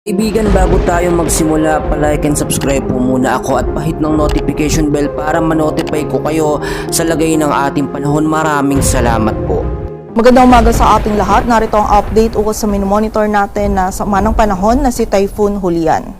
Kaibigan, bago tayo magsimula, palike and subscribe po muna ako at pahit ng notification bell para ma-notify ko kayo sa lagay ng ating panahon. Maraming salamat po. Magandang umaga sa ating lahat. Narito ang update ukol sa monitor natin na sa manang panahon na si Typhoon Julian.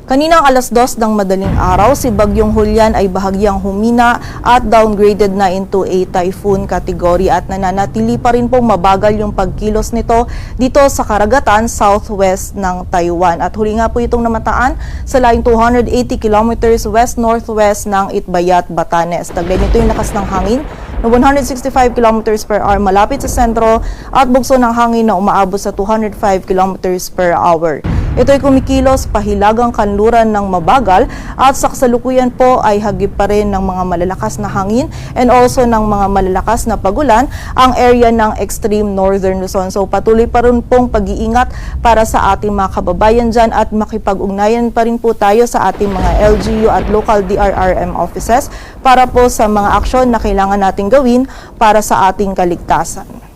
Kaninang alas 2 ng madaling araw, si Bagyong Julian ay bahagyang humina at downgraded na into a typhoon category at nananatili pa rin pong mabagal yung pagkilos nito dito sa karagatan southwest ng Taiwan. At huli nga po itong namataan sa laing 280 kilometers west-northwest ng Itbayat, Batanes. Taglay nito yung lakas ng hangin na 165 kilometers per hour malapit sa sentro at bugso ng hangin na umaabot sa 205 kilometers per hour. Ito ay kumikilos pahilagang kanluran ng mabagal at sa kasalukuyan po ay hagip pa rin ng mga malalakas na hangin and also ng mga malalakas na pagulan ang area ng extreme northern Luzon. So patuloy pa rin pong pag-iingat para sa ating mga kababayan dyan at makipag-ugnayan pa rin po tayo sa ating mga LGU at local DRRM offices para po sa mga aksyon na kailangan nating gawin para sa ating kaligtasan.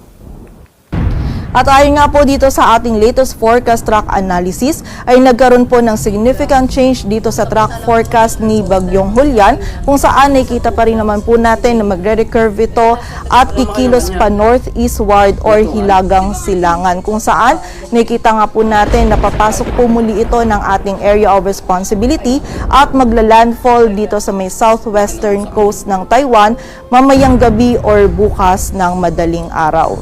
At ayon nga po dito sa ating latest forecast track analysis ay nagkaroon po ng significant change dito sa track forecast ni Bagyong Julian kung saan nakikita pa rin naman po natin na magre-recurve ito at kikilos pa northeastward or hilagang silangan kung saan nakikita nga po natin na papasok po muli ito ng ating area of responsibility at magla-landfall dito sa may southwestern coast ng Taiwan mamayang gabi or bukas ng madaling araw.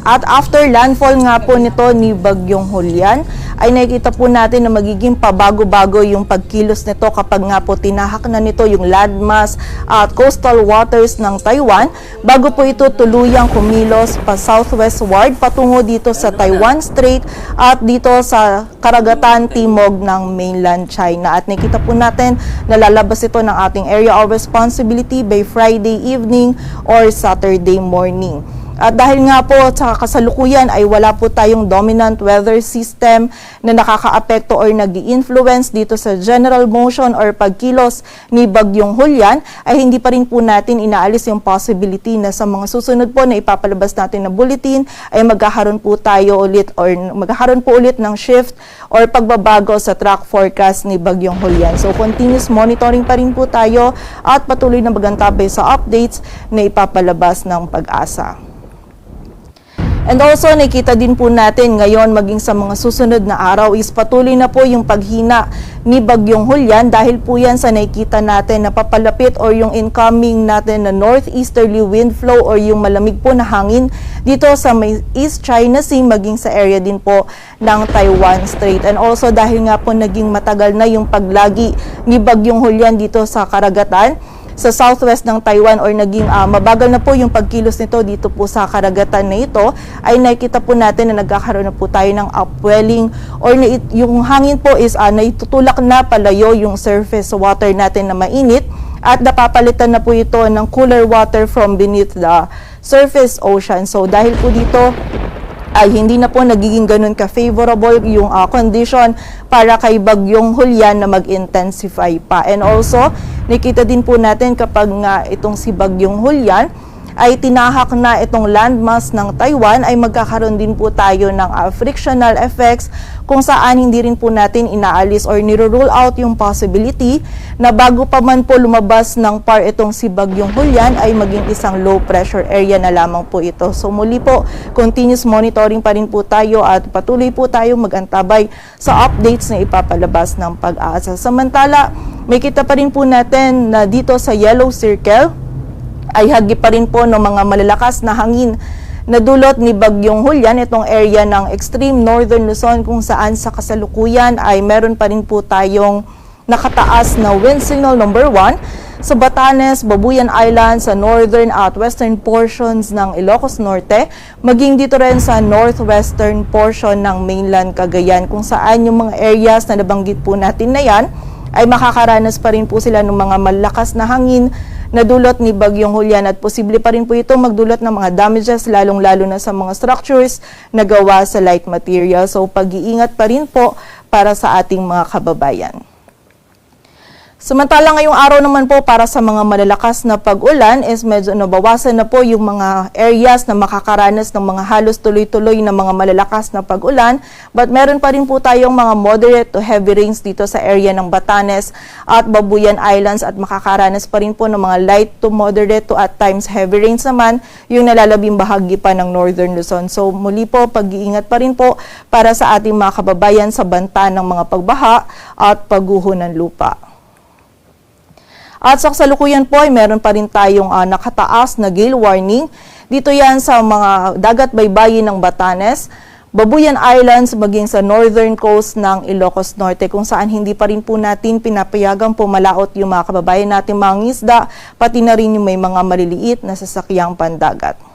At after landfall nga po nito ni Bagyong Julian, ay nakikita po natin na magiging pabago-bago yung pagkilos nito kapag nga po tinahak na nito yung landmass at coastal waters ng Taiwan bago po ito tuluyang kumilos pa southwestward patungo dito sa Taiwan Strait at dito sa karagatan timog ng mainland China. At nakikita po natin na lalabas ito ng ating area of responsibility by Friday evening or Saturday morning. At dahil nga po sa kasalukuyan ay wala po tayong dominant weather system na nakakaapekto or nag-i-influence dito sa general motion or pagkilos ni Bagyong Julian, ay hindi pa rin po natin inaalis yung possibility na sa mga susunod po na ipapalabas natin na bulletin ay magkakaroon po ulit ng shift or pagbabago sa track forecast ni Bagyong Julian. So continuous monitoring pa rin po tayo at patuloy na magantabay sa updates na ipapalabas ng Pag-asa. And also, nakita din po natin ngayon maging sa mga susunod na araw is patuloy na po yung paghina ni Bagyong Julian dahil po yan sa nakikita natin na papalapit or yung incoming natin na northeasterly wind flow or yung malamig po na hangin dito sa may East China Sea maging sa area din po ng Taiwan Strait. And also dahil nga po naging matagal na yung paglagi ni Bagyong Julian dito sa karagatan sa southwest ng Taiwan or naging mabagal na po yung pagkilos nito dito po sa karagatan na ito, ay nakikita po natin na nagkakaroon na po tayo ng upwelling or yung hangin po is naitutulak na palayo yung surface water natin na mainit at napapalitan na po ito ng cooler water from beneath the surface ocean. So dahil po dito ay hindi na po nagiging ganun ka-favorable yung condition para kay Bagyong Julian na mag-intensify pa. And also, nakita din po natin kapag nga itong si Bagyong Julian ay tinahak na itong landmass ng Taiwan ay magkakaroon din po tayo ng frictional effects kung saan hindi rin po natin inaalis or niro-rule out yung possibility na bago pa man po lumabas ng par itong si Bagyong Julian ay maging isang low pressure area na lamang po ito. So muli po, continuous monitoring pa rin po tayo at patuloy po tayo mag-antabay sa updates na ipapalabas ng Pag-asa. Samantala, may kita pa rin po natin na dito sa yellow circle ay hagip pa rin po ng mga malalakas na hangin na dulot ni Bagyong Julian, itong area ng extreme northern Luzon kung saan sa kasalukuyan ay meron pa rin po tayong nakataas na wind signal number 1 sa Batanes, Babuyan Island, sa northern at western portions ng Ilocos Norte, maging dito rin sa northwestern portion ng mainland Cagayan kung saan yung mga areas na nabanggit po natin na yan ay makakaranas pa rin po sila ng mga malakas na hangin na dulot ni Bagyong Julian at posible pa rin po ito magdulot ng mga damages lalong-lalo na sa mga structures na gawa sa light material. So pag-iingat pa rin po para sa ating mga kababayan. Samantala ngayong araw naman po para sa mga malalakas na pag-ulan is medyo nabawasan na po yung mga areas na makakaranas ng mga halos tuloy-tuloy na mga malalakas na pag-ulan. But meron pa rin po tayong mga moderate to heavy rains dito sa area ng Batanes at Babuyan Islands at makakaranas pa rin po ng mga light to moderate to at times heavy rains naman yung nalalabing bahagi pa ng Northern Luzon. So muli po pag-iingat pa rin po para sa ating mga kababayan sa banta ng mga pagbaha at pagguho ng lupa. At sa kasalukuyan po ay meron pa rin tayong nakataas na gale warning. Dito yan sa mga dagat baybayin ng Batanes, Babuyan Islands, maging sa northern coast ng Ilocos Norte kung saan hindi pa rin po natin pinapayagang pumalaot yung mga kababayan natin mga isda, pati na rin yung may mga maliliit na sasakyang pandagat.